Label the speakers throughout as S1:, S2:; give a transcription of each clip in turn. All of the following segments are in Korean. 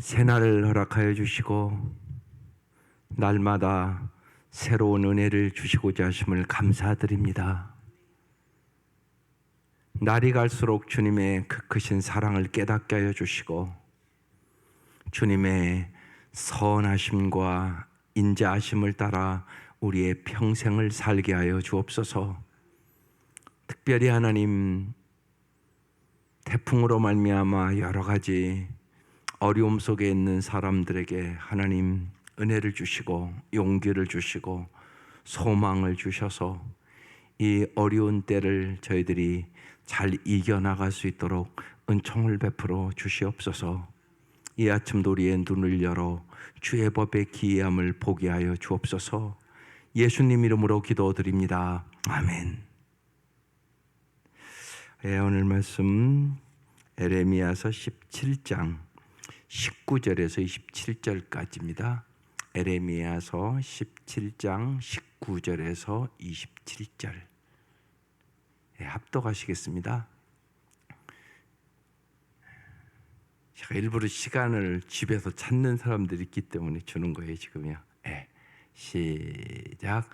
S1: 새날을 허락하여 주시고 날마다 새로운 은혜를 주시고자 하심을 감사드립니다. 날이 갈수록 주님의 그 크신 사랑을 깨닫게 하여 주시고 주님의 선하심과 인자하심을 따라 우리의 평생을 살게 하여 주옵소서. 특별히 하나님, 태풍으로 말미암아 여러 가지 어려움 속에 있는 사람들에게 하나님 은혜를 주시고 용기를 주시고 소망을 주셔서 이 어려운 때를 저희들이 잘 이겨나갈 수 있도록 은총을 베풀어 주시옵소서. 이 아침도 우리의 눈을 열어 주의 법의 기이함을 보게 하여 주옵소서. 예수님 이름으로 기도드립니다. 아멘. 오늘 말씀 에레미야서 17장 19절에서 27절까지입니다. 에레미야서 17장 19절에서 27절. 합독하시겠습니다. 제가 일부러 시간을 집에서 찾는 사람들이 있기 때문에 주는 거예요, 지금요. 시작.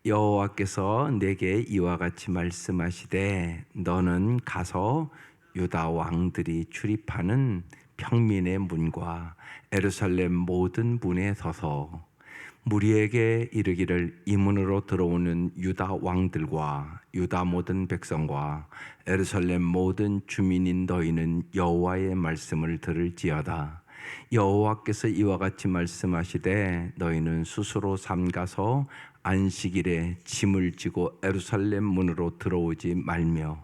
S1: 여호와께서 내게 이와 같이 말씀하시되 너는 가서 유다 왕들이 출입하는 평민의 문과 예루살렘 모든 문에 서서 무리에게 이르기를 이 문으로 들어오는 유다 왕들과 유다 모든 백성과 예루살렘 모든 주민인 너희는 여호와의 말씀을 들을지어다. 여호와께서 이와 같이 말씀하시되 너희는 스스로 삼가서 안식일에 짐을 지고 예루살렘 문으로 들어오지 말며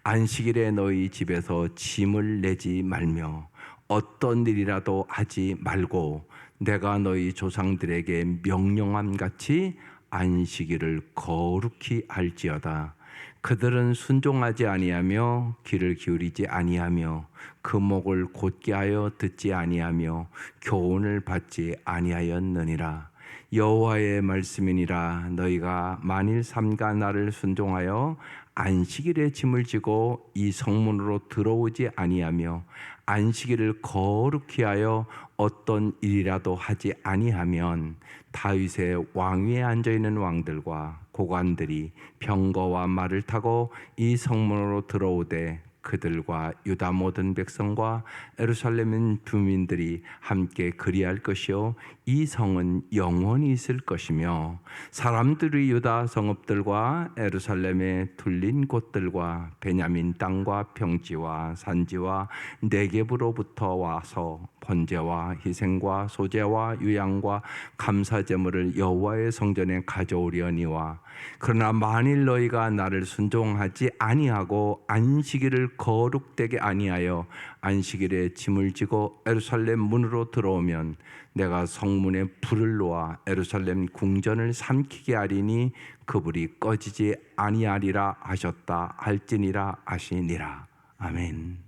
S1: 안식일에 너희 집에서 짐을 내지 말며 어떤 일이라도 하지 말고 내가 너희 조상들에게 명령함 같이 안식일을 거룩히 할지어다. 그들은 순종하지 아니하며 귀를 기울이지 아니하며 그 목을 곧게 하여 듣지 아니하며 교훈을 받지 아니하였느니라. 여호와의 말씀이니라. 너희가 만일 삼가 나를 순종하여 안식일에 짐을 지고 이 성문으로 들어오지 아니하며 안식일을 거룩히 하여 어떤 일이라도 하지 아니하면 다윗의 왕위에 앉아있는 왕들과 고관들이 병거와 말을 타고 이 성문으로 들어오되 그들과 유다 모든 백성과 예루살렘 주민들이 함께 그리할 것이요 이 성은 영원히 있을 것이며 사람들이 유다 성읍들과 예루살렘의 둘린 곳들과 베냐민 땅과 평지와 산지와 네겝으로부터 와서 번제와 희생과 소제와 유향과 감사제물을 여호와의 성전에 가져오려니와 그러나 만일 너희가 나를 순종하지 아니하고 안식일을 거룩되게 아니하여 안식일에 짐을 지고 예루살렘 문으로 들어오면 내가 성문에 불을 놓아 예루살렘 궁전을 삼키게 하리니 그 불이 꺼지지 아니하리라 하셨다 할지니라 하시니라. 아멘.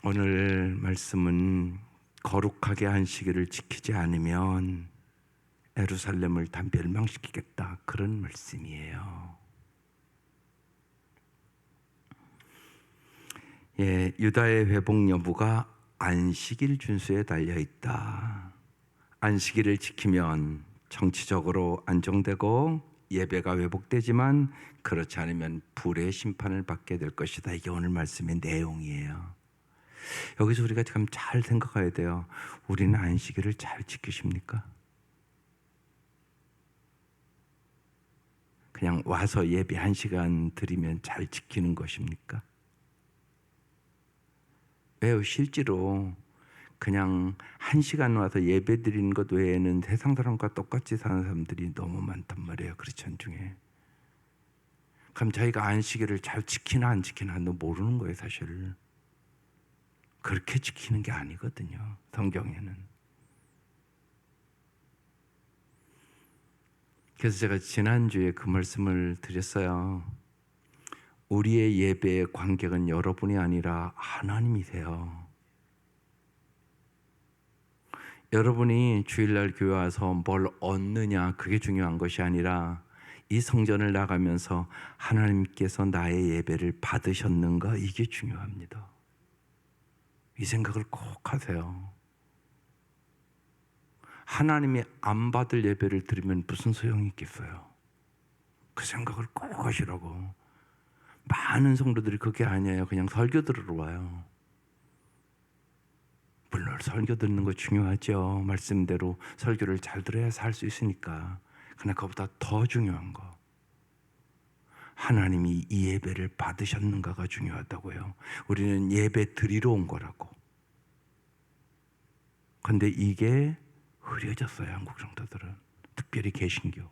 S1: 오늘 말씀은 거룩하게 안식일을 지키지 않으면 예루살렘을 다 멸망시키겠다, 그런 말씀이에요. 유다의 회복 여부가 안식일 준수에 달려 있다. 안식일을 지키면 정치적으로 안정되고 예배가 회복되지만 그렇지 않으면 불의 심판을 받게 될 것이다. 이게 오늘 말씀의 내용이에요. 여기서 우리가 참 잘 생각해야 돼요. 우리는 안식일을 잘 지키십니까? 그냥 와서 예배 1시간 드리면 잘 지키는 것입니까? 왜요? 실제로 그냥 1시간 와서 예배 드리는 것 외에는 세상 사람과 똑같이 사는 사람들이 너무 많단 말이에요. 크리스천 중에. 그럼 자기가 안식일을 잘 지키나 안 지키나 너 모르는 거예요, 사실. 그렇게 지키는 게 아니거든요, 성경에는. 그래서 제가 지난주에 그 말씀을 드렸어요. 우리의 예배의 관객은 여러분이 아니라 하나님이세요. 여러분이 주일날 교회 와서 뭘 얻느냐, 그게 중요한 것이 아니라 이 성전을 나가면서 하나님께서 나의 예배를 받으셨는가, 이게 중요합니다. 이 생각을 꼭 하세요. 하나님이 안 받을 예배를 드리면 무슨 소용이 있겠어요? 그 생각을 꼭 하시라고. 많은 성도들이 그게 아니에요. 그냥 설교 들으러 와요. 물론 설교 듣는 거 중요하죠. 말씀대로 설교를 잘 들어야 살 수 있으니까. 그러나 그보다 더 중요한 거, 하나님이 이 예배를 받으셨는가가 중요하다고요. 우리는 예배 드리러 온 거라고. 근데 이게 흐려졌어요, 한국 성도들은. 특별히 개신교.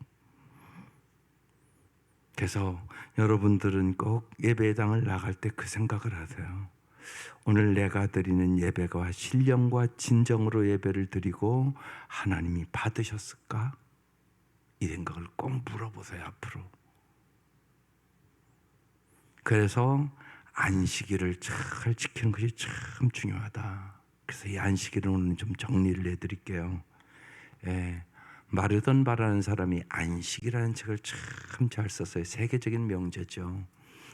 S1: 그래서 여러분들은 꼭 예배당을 나갈 때 그 생각을 하세요. 오늘 내가 드리는 예배가 신령과 진정으로 예배를 드리고 하나님이 받으셨을까? 이 생각을 꼭 물어보세요, 앞으로. 그래서 안식일을 잘 지키는 것이 참 중요하다. 그래서 이 안식일은 오늘 좀 정리를 해드릴게요. 마르던 바라는 사람이 안식이라는 책을 참 잘 썼어요. 세계적인 명제죠.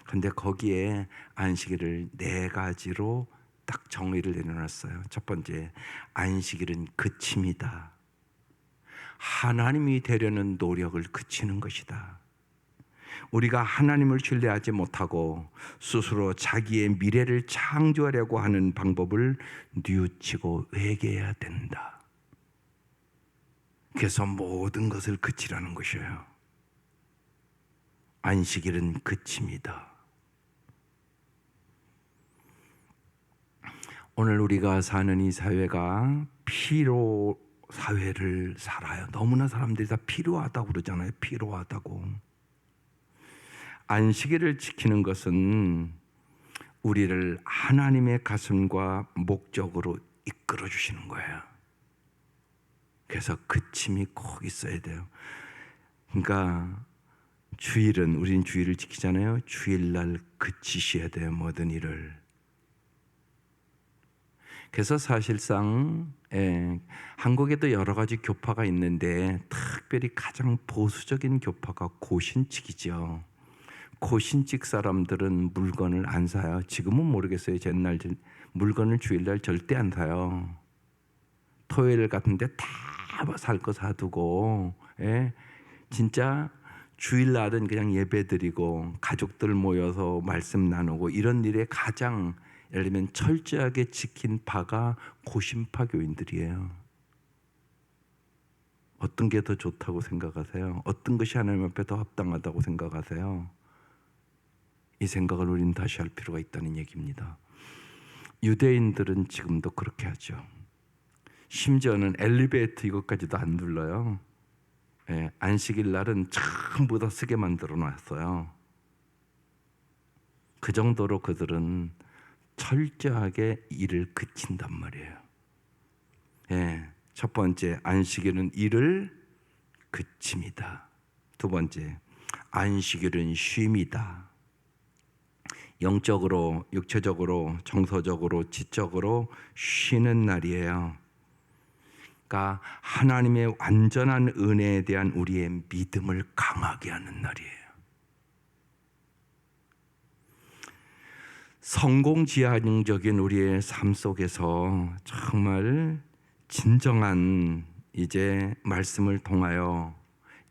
S1: 근데 거기에 안식일을 4가지로 딱 정의를 내려놨어요. 첫 번째, 안식일은 그침이다. 하나님이 되려는 노력을 그치는 것이다. 우리가 하나님을 신뢰하지 못하고 스스로 자기의 미래를 창조하려고 하는 방법을 뉘우치고 회개해야 된다. 그래서 모든 것을 그치라는 것이에요. 안식일은 그침이다. 오늘 우리가 사는 이 사회가 피로 사회를 살아요. 너무나 사람들이 다 필요하다고 그러잖아요. 필요하다고. 안식일을 지키는 것은 우리를 하나님의 가슴과 목적으로 이끌어 주시는 거예요. 그래서 그침이 꼭 있어야 돼요. 그러니까 주일은, 우린 주일을 지키잖아요. 주일날 그치셔야 돼요, 모든 일을. 그래서 사실상 한국에도 여러 가지 교파가 있는데 특별히 가장 보수적인 교파가 고신칙이죠. 고신칙 사람들은 물건을 안 사요. 지금은 모르겠어요. 옛날 물건을 주일날 절대 안 사요. 토요일 같은데 다 살 거 사두고, 진짜 주일날은 그냥 예배드리고 가족들 모여서 말씀 나누고 이런 일에 가장, 예를 들면 철저하게 지킨 파가 고신파 교인들이에요. 어떤 게 더 좋다고 생각하세요? 어떤 것이 하나님 앞에 더 합당하다고 생각하세요? 이 생각을 우리는 다시 할 필요가 있다는 얘기입니다. 유대인들은 지금도 그렇게 하죠. 심지어는 엘리베이터 이것까지도 안 눌러요. 안식일 날은 전부 다 쓰게 만들어 놨어요. 그 정도로 그들은 철저하게 일을 그친단 말이에요. 첫 번째, 안식일은 일을 그침이다. 두 번째, 안식일은 쉼이다. 영적으로, 육체적으로, 정서적으로, 지적으로 쉬는 날이에요. 그러니까 하나님의 완전한 은혜에 대한 우리의 믿음을 강하게 하는 날이에요. 성공지향적인 우리의 삶 속에서 정말 진정한 이제 말씀을 통하여,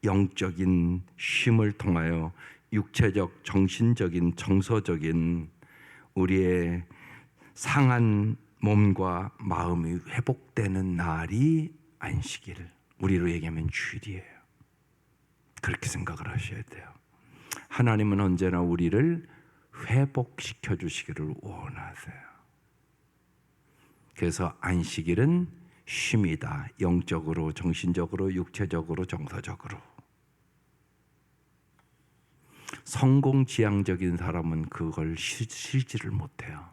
S1: 영적인 쉼을 통하여 육체적, 정신적인, 정서적인 우리의 상한 몸과 마음이 회복되는 날이 안식일, 우리로 얘기하면 주일이에요. 그렇게 생각을 하셔야 돼요. 하나님은 언제나 우리를 회복시켜 주시기를 원하세요. 그래서 안식일은 쉼이다. 영적으로, 정신적으로, 육체적으로, 정서적으로. 성공지향적인 사람은 그걸 쉬지를 못해요.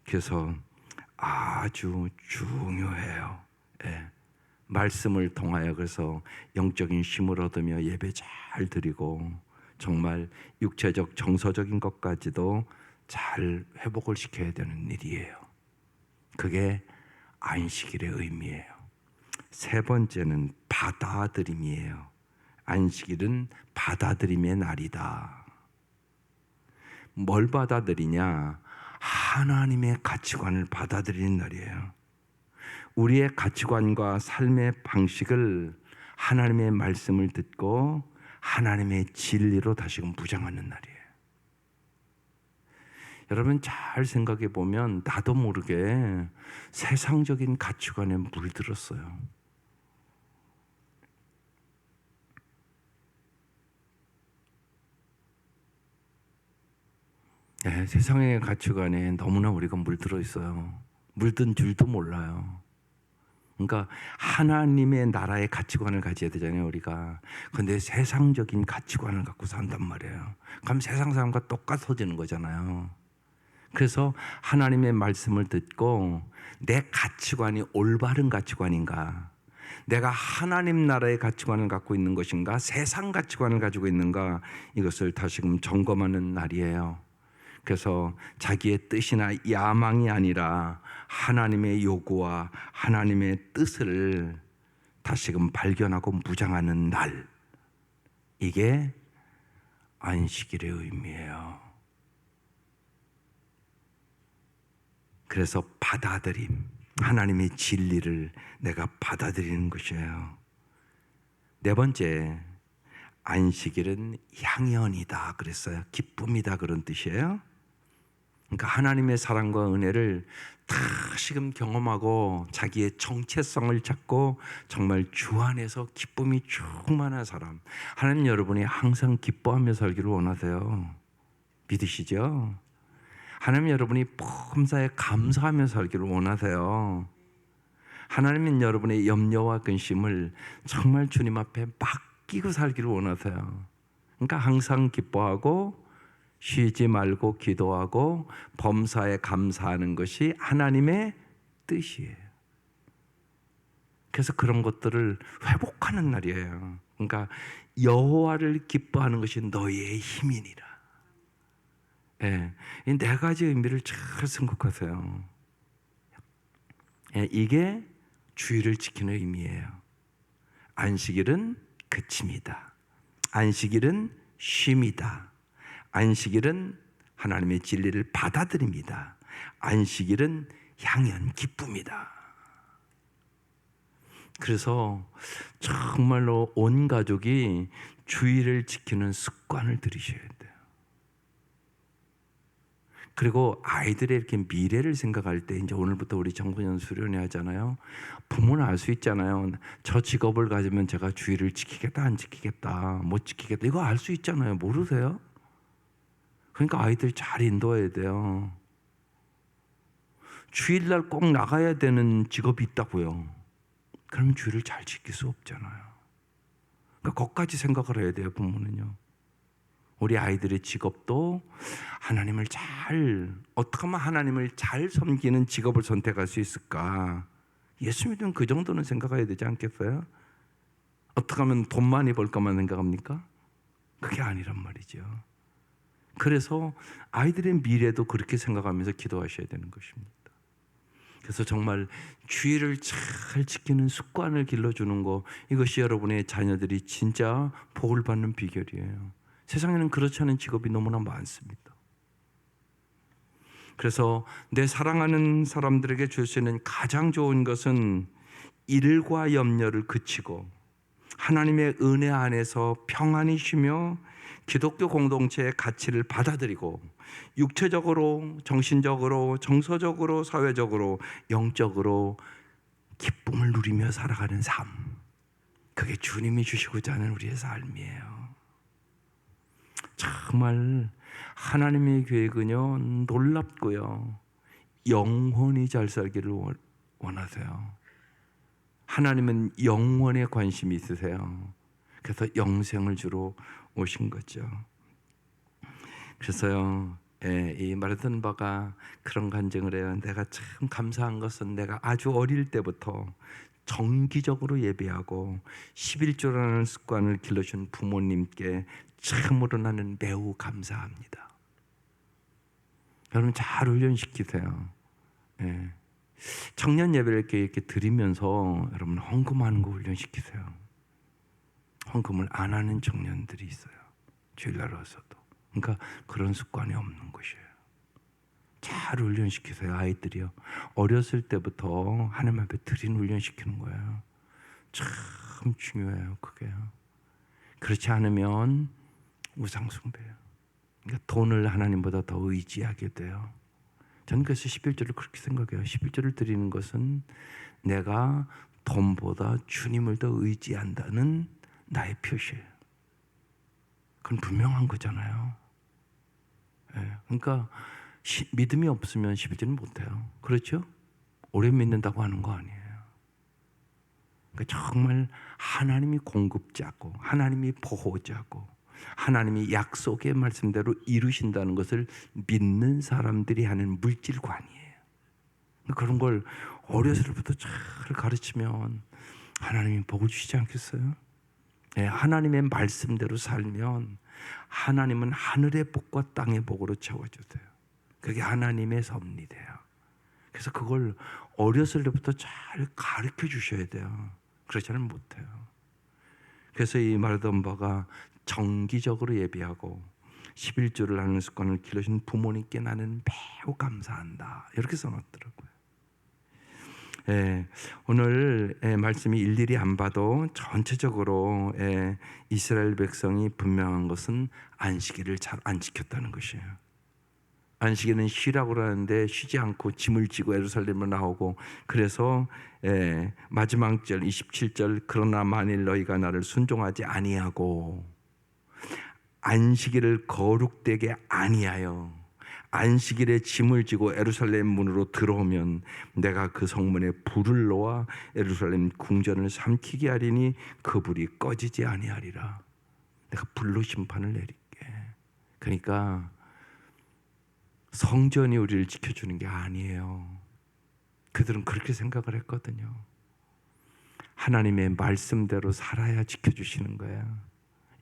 S1: 그래서 아주 중요해요. 말씀을 통하여 그래서 영적인 쉼을 얻으며 예배 잘 드리고 정말 육체적, 정서적인 것까지도 잘 회복을 시켜야 되는 일이에요. 그게 안식일의 의미예요. 세 번째는 받아들임이에요. 안식일은 받아들임의 날이다. 뭘 받아들이냐? 하나님의 가치관을 받아들이는 날이에요. 우리의 가치관과 삶의 방식을 하나님의 말씀을 듣고 하나님의 진리로 다시금 무장하는 날이에요. 여러분 잘 생각해 보면 나도 모르게 세상적인 가치관에 물들었어요. 네, 세상의 가치관에 너무나 우리가 물들어 있어요. 물든 줄도 몰라요. 그러니까 하나님의 나라의 가치관을 가져야 되잖아요, 우리가. 근데 세상적인 가치관을 갖고 산단 말이에요. 그럼 세상 사람과 똑같아지는 거잖아요. 그래서 하나님의 말씀을 듣고 내 가치관이 올바른 가치관인가? 내가 하나님 나라의 가치관을 갖고 있는 것인가? 세상 가치관을 가지고 있는가? 이것을 다시금 점검하는 날이에요. 그래서 자기의 뜻이나 야망이 아니라 하나님의 요구와 하나님의 뜻을 다시금 발견하고 무장하는 날. 이게 안식일의 의미예요. 그래서 받아들임, 하나님의 진리를 내가 받아들이는 것이에요. 네 번째, 안식일은 향연이다 그랬어요. 기쁨이다 그런 뜻이에요. 그러니까 하나님의 사랑과 은혜를 다시금 경험하고 자기의 정체성을 찾고 정말 주 안에서 기쁨이 충만한 사람. 하나님 여러분이 항상 기뻐하며 살기를 원하세요. 믿으시죠? 하나님 여러분이 범사에 감사하며 살기를 원하세요. 하나님은 여러분의 염려와 근심을 정말 주님 앞에 맡기고 살기를 원하세요. 그러니까 항상 기뻐하고 쉬지 말고 기도하고 범사에 감사하는 것이 하나님의 뜻이에요. 그래서 그런 것들을 회복하는 날이에요. 그러니까 여호와를 기뻐하는 것이 너희의 힘이니라. 이 네 가지 의미를 잘 생각하세요. 이게 주의를 지키는 의미예요. 안식일은 그침이다. 안식일은 쉼이다. 안식일은 하나님의 진리를 받아들입니다. 안식일은 향연 기쁨이다. 그래서 정말로 온 가족이 주의를 지키는 습관을 들이셔야 돼요. 그리고 아이들의 이렇게 미래를 생각할 때 이제 오늘부터 우리 청소년 수련회 하잖아요. 부모는 알 수 있잖아요. 저 직업을 가지면 제가 주의를 지키겠다, 안 지키겠다, 못 지키겠다. 이거 알 수 있잖아요. 모르세요? 그러니까 아이들 잘 인도해야 돼요. 주일날 꼭 나가야 되는 직업이 있다고요. 그러면 주의를 잘 지킬 수 없잖아요. 그러니까 거기까지 생각을 해야 돼요, 부모는요. 우리 아이들의 직업도 하나님을 어떻게 하면 하나님을 잘 섬기는 직업을 선택할 수 있을까? 예수 믿으면 그 정도는 생각해야 되지 않겠어요? 어떻게 하면 돈 많이 벌까만 생각합니까? 그게 아니란 말이죠. 그래서 아이들의 미래도 그렇게 생각하면서 기도하셔야 되는 것입니다. 그래서 정말 주의를 잘 지키는 습관을 길러주는 거, 이것이 여러분의 자녀들이 진짜 복을 받는 비결이에요. 세상에는 그렇지 않은 직업이 너무나 많습니다. 그래서 내 사랑하는 사람들에게 줄 수 있는 가장 좋은 것은 일과 염려를 그치고 하나님의 은혜 안에서 평안히 쉬며 기독교 공동체의 가치를 받아들이고 육체적으로, 정신적으로, 정서적으로, 사회적으로, 영적으로 기쁨을 누리며 살아가는 삶. 그게 주님이 주시고자 하는 우리의 삶이에요. 정말 하나님의 계획은요 놀랍고요 영원히 잘 살기를 원하세요. 하나님은 영원에 관심이 있으세요. 그래서 영생을 주러 오신 거죠. 그래서요 이 마르튼 바가 그런 간증을 해요. 내가 참 감사한 것은 내가 아주 어릴 때부터 정기적으로 예배하고 11조라는 습관을 길러준 부모님께 참으로 나는 매우 감사합니다. 여러분 잘 훈련시키세요. 청년 예배를 이렇게 드리면서 여러분 헌금하는 거 훈련시키세요. 헌금을 안 하는 청년들이 있어요. 주일날 와서도. 그러니까 그런 습관이 없는 것이에요. 잘 잘 훈련시키세요. 아이들이요. 어렸을 때부터 하나님 앞에 드린 훈련시키는 거예요. 참 중요해요. 그게요. 그렇지 않으면 우상숭배예요. 그러니까 돈을 하나님보다 더 의지하게 돼요. 저는 그래서 11조를 그렇게 생각해요. 11조를 드리는 것은 내가 돈보다 주님을 더 의지한다는 나의 표시예요. 그건 분명한 거잖아요. 그러니까 믿음이 없으면 11조는 못해요. 그렇죠? 오래 믿는다고 하는 거 아니에요. 그러니까 정말 하나님이 공급자고 하나님이 보호자고 하나님이 약속의 말씀대로 이루신다는 것을 믿는 사람들이 하는 물질관이에요. 그런 걸 어려서부터 잘 가르치면 하나님이 복을 주시지 않겠어요? 네, 하나님의 말씀대로 살면 하나님은 하늘의 복과 땅의 복으로 채워주세요. 그게 하나님의 섭리돼요. 그래서 그걸 어렸을 때부터 잘 가르쳐 주셔야 돼요. 그렇지 않으면 못해요. 그래서 이 말하던 바가 정기적으로 예배하고 11조를 하는 습관을 길러주신 부모님께 나는 매우 감사한다. 이렇게 써놨더라고요. 오늘 말씀이 일일이 안 봐도 전체적으로 이스라엘 백성이 분명한 것은 안식일을 잘 안 지켰다는 것이에요. 안식일은 쉬라고 하는데 쉬지 않고 짐을 지고 예루살렘으로 나오고, 그래서 마지막 절 27절 그러나 만일 너희가 나를 순종하지 아니하고 안식일을 거룩되게 아니하여 안식일에 짐을 지고 예루살렘 문으로 들어오면 내가 그 성문에 불을 놓아 예루살렘 궁전을 삼키게 하리니 그 불이 꺼지지 아니하리라. 내가 불로 심판을 내릴게. 그러니까 성전이 우리를 지켜주는 게 아니에요. 그들은 그렇게 생각을 했거든요. 하나님의 말씀대로 살아야 지켜주시는 거예요.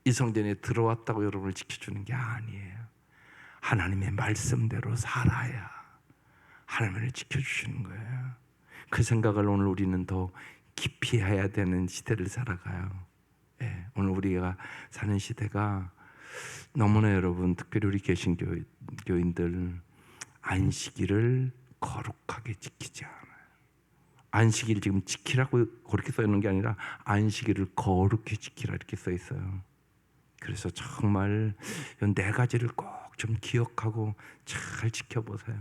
S1: 이 성전에 들어왔다고 여러분을 지켜주는 게 아니에요. 하나님의 말씀대로 살아야 하나님을 지켜주시는 거예요. 그 생각을 오늘 우리는 더 깊이 해야 되는 시대를 살아가요. 오늘 우리가 사는 시대가 너무나 여러분, 특별히 우리 개신교인들 안식일을 거룩하게 지키지 않아요. 안식일 지금 지키라고 그렇게 써 있는 게 아니라 안식일을 거룩히 지키라 이렇게 써 있어요. 그래서 정말 이 네 가지를 꼭 좀 기억하고 잘 지켜보세요.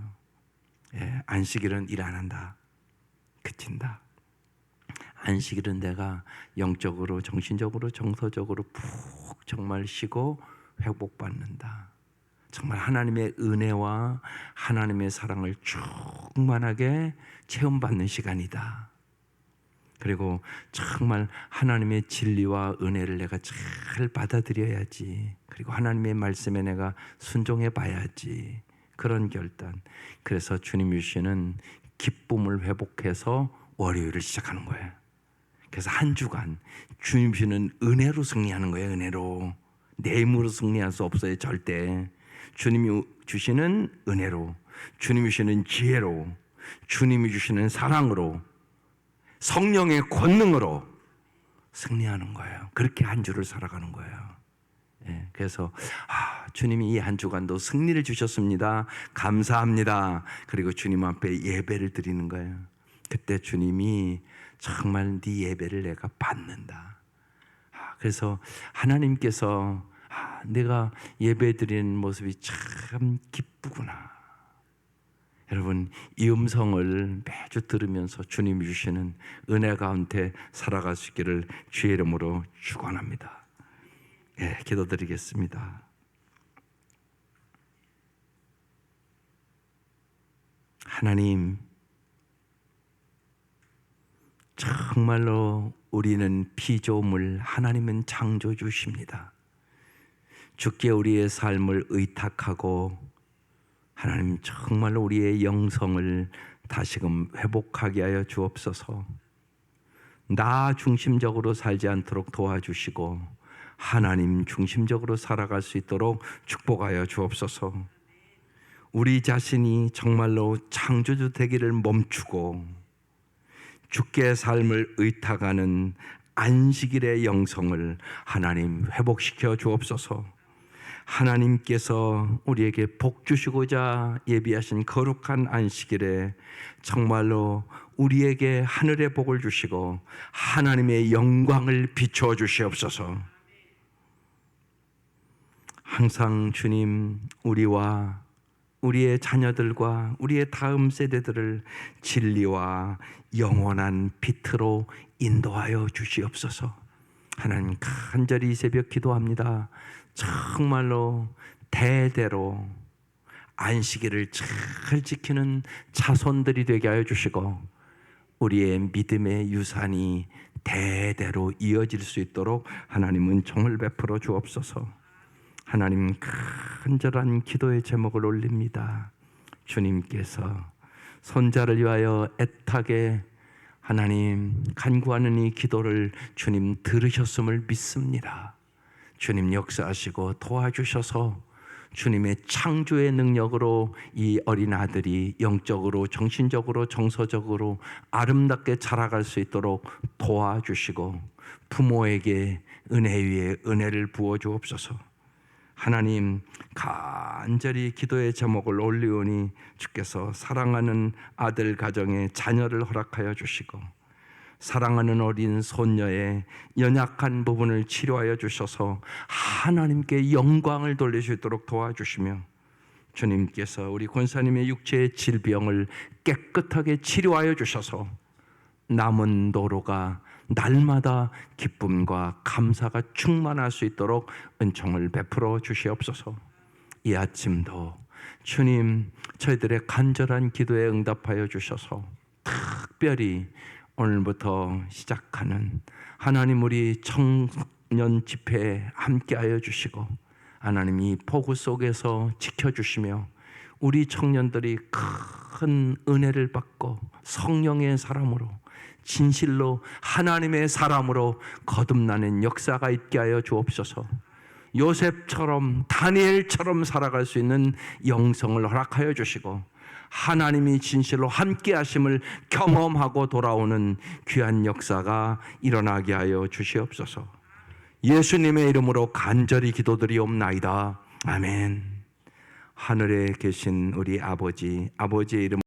S1: 안식일은 일 안 한다. 그친다. 안식일은 내가 영적으로, 정신적으로, 정서적으로 푹 정말 쉬고 회복받는다. 정말 하나님의 은혜와 하나님의 사랑을 충만하게 체험받는 시간이다. 그리고 정말 하나님의 진리와 은혜를 내가 잘 받아들여야지. 그리고 하나님의 말씀에 내가 순종해 봐야지. 그런 결단. 그래서 주님 주시는 기쁨을 회복해서 월요일을 시작하는 거예요. 그래서 한 주간 주님 주시는 은혜로 승리하는 거예요. 은혜로. 내 힘으로 승리할 수 없어요. 절대. 주님이 주시는 은혜로, 주님이 주시는 지혜로, 주님이 주시는 사랑으로, 성령의 권능으로 승리하는 거예요. 그렇게 한 주를 살아가는 거예요. 그래서 주님이 이 한 주간도 승리를 주셨습니다. 감사합니다. 그리고 주님 앞에 예배를 드리는 거예요. 그때 주님이 정말 네 예배를 내가 받는다. 그래서 하나님께서 내가 예배 드리는 모습이 참 기쁘구나. 여러분, 이 음성을 매주 들으면서 주님이 주시는 은혜 가운데 살아갈 수 있기를 주의 이름으로 축원합니다. 기도드리겠습니다. 하나님, 정말로 우리는 피조물, 하나님은 창조주십니다. 주께 우리의 삶을 의탁하고 하나님 정말로 우리의 영성을 다시금 회복하게 하여 주옵소서. 나 중심적으로 살지 않도록 도와주시고 하나님 중심적으로 살아갈 수 있도록 축복하여 주옵소서. 우리 자신이 정말로 창조주 되기를 멈추고 주께 삶을 의탁하는 안식일의 영성을 하나님 회복시켜 주옵소서. 하나님께서 우리에게 복 주시고자 예비하신 거룩한 안식일에 정말로 우리에게 하늘의 복을 주시고 하나님의 영광을 비추어 주시옵소서. 항상 주님, 우리와 우리의 자녀들과 우리의 다음 세대들을 진리와 영원한 빛으로 인도하여 주시옵소서. 하나님, 간절히 이 새벽 기도합니다. 정말로 대대로 안식일을 잘 지키는 자손들이 되게 하여 주시고 우리의 믿음의 유산이 대대로 이어질 수 있도록 하나님 은총을 베풀어 주옵소서. 하나님, 간절한 기도의 제목을 올립니다. 주님께서 손자를 위하여 애타게 하나님 간구하는 이 기도를 주님 들으셨음을 믿습니다. 주님 역사하시고 도와주셔서 주님의 창조의 능력으로 이 어린 아들이 영적으로, 정신적으로, 정서적으로 아름답게 자라갈 수 있도록 도와주시고 부모에게 은혜 위에 은혜를 부어 주옵소서. 하나님, 간절히 기도의 제목을 올리오니 주께서 사랑하는 아들 가정에 자녀를 허락하여 주시고 사랑하는 어린 손녀의 연약한 부분을 치료하여 주셔서 하나님께 영광을 돌릴 수 있도록 도와주시며 주님께서 우리 권사님의 육체의 질병을 깨끗하게 치료하여 주셔서 남은 도로가 날마다 기쁨과 감사가 충만할 수 있도록 은총을 베풀어 주시옵소서. 이 아침도 주님 저희들의 간절한 기도에 응답하여 주셔서 특별히 오늘부터 시작하는 하나님 우리 청년 집회에 함께하여 주시고 하나님 이 폭우 속에서 지켜주시며 우리 청년들이 큰 은혜를 받고 성령의 사람으로 진실로 하나님의 사람으로 거듭나는 역사가 있게 하여 주옵소서. 요셉처럼 다니엘처럼 살아갈 수 있는 영성을 허락하여 주시고 하나님이 진실로 함께 하심을 경험하고 돌아오는 귀한 역사가 일어나게 하여 주시옵소서. 예수님의 이름으로 간절히 기도드리옵나이다. 아멘. 하늘에 계신 우리 아버지, 아버지의 이름